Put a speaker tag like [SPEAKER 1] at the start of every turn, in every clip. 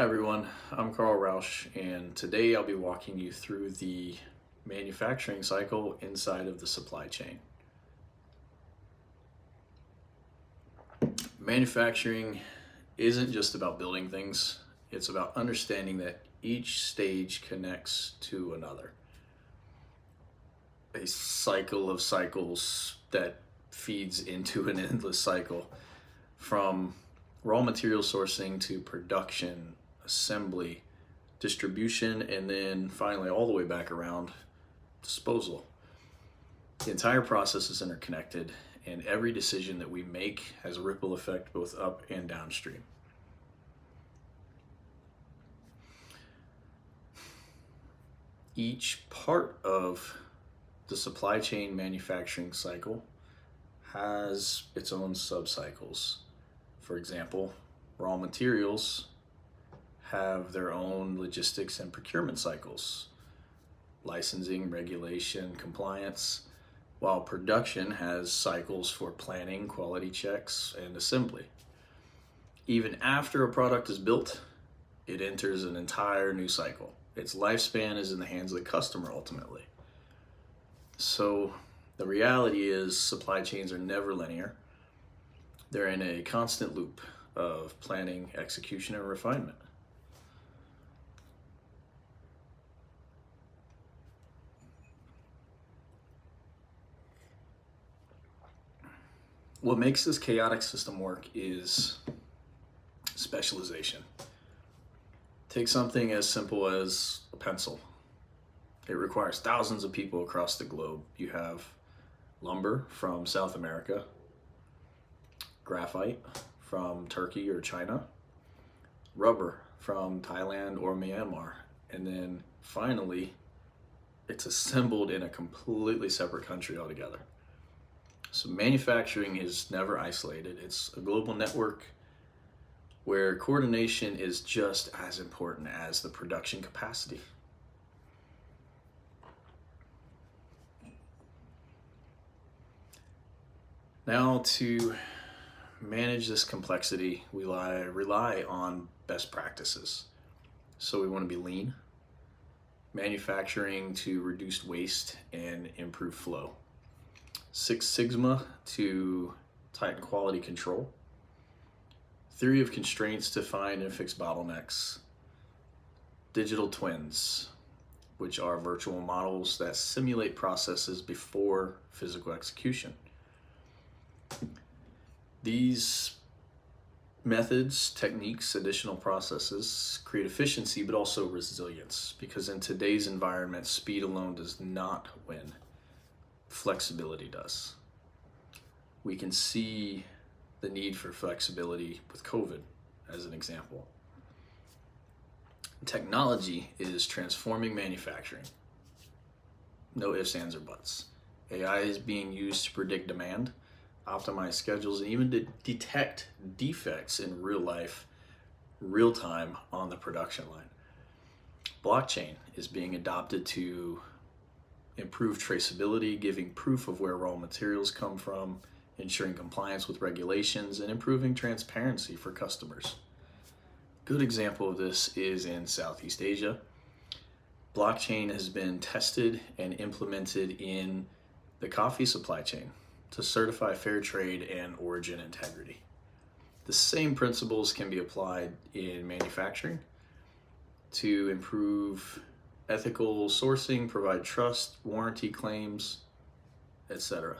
[SPEAKER 1] Hi everyone, I'm Carl Rausch, and today I'll be walking you through the manufacturing cycle inside of the supply chain. Manufacturing isn't just about building things, it's about understanding that each stage connects to another. A cycle of cycles that feeds into an endless cycle from raw material sourcing to production, assembly, distribution, and then finally all the way back around disposal. The entire process is interconnected, and every decision that we make has a ripple effect both up and downstream. Each part of the supply chain manufacturing cycle has its own subcycles. For example, raw materials have their own logistics and procurement cycles, licensing, regulation, compliance, while production has cycles for planning, quality checks, and assembly. Even after a product is built, it enters an entire new cycle. Its lifespan is in the hands of the customer ultimately. So the reality is supply chains are never linear. They're in a constant loop of planning, execution, and refinement. What makes this chaotic system work is specialization. Take something as simple as a pencil. It requires thousands of people across the globe. You have lumber from South America, graphite from Turkey or China, rubber from Thailand or Myanmar, and then finally, it's assembled in a completely separate country altogether. So manufacturing is never isolated. It's a global network where coordination is just as important as the production capacity. Now, to manage this complexity, we rely on best practices. So we want to be lean, manufacturing to reduce waste and improve flow, Six Sigma to tighten quality control, theory of constraints to find and fix bottlenecks, digital twins, which are virtual models that simulate processes before physical execution. These methods, techniques, additional processes create efficiency but also resilience, because in today's environment, speed alone does not win. Flexibility does. We can see the need for flexibility with COVID as an example. Technology is transforming manufacturing. No ifs, ands, or buts. AI is being used to predict demand, optimize schedules, and even to detect defects in real life, real time on the production line. Blockchain is being adopted to improve traceability, giving proof of where raw materials come from, ensuring compliance with regulations, and improving transparency for customers. Good example of this is in Southeast Asia. Blockchain has been tested and implemented in the coffee supply chain to certify fair trade and origin integrity. The same principles can be applied in manufacturing to improve ethical sourcing, provide trust, warranty claims, etc.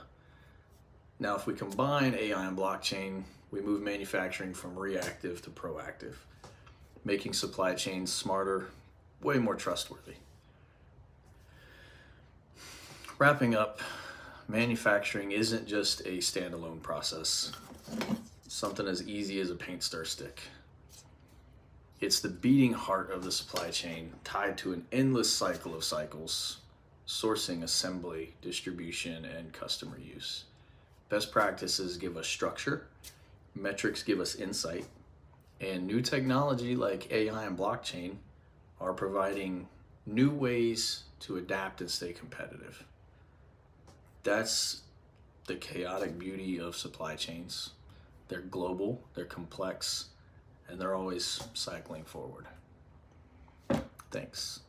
[SPEAKER 1] Now, if we combine AI and blockchain, we move manufacturing from reactive to proactive, making supply chains smarter, way more trustworthy. Wrapping up, manufacturing isn't just a standalone process, something as easy as a paint stir stick. It's the beating heart of the supply chain, tied to an endless cycle of cycles: sourcing, assembly, distribution, and customer use. Best practices give us structure, metrics give us insight, and new technology like AI and blockchain are providing new ways to adapt and stay competitive. That's the chaotic beauty of supply chains. They're global, they're complex, and they're always cycling forward. Thanks.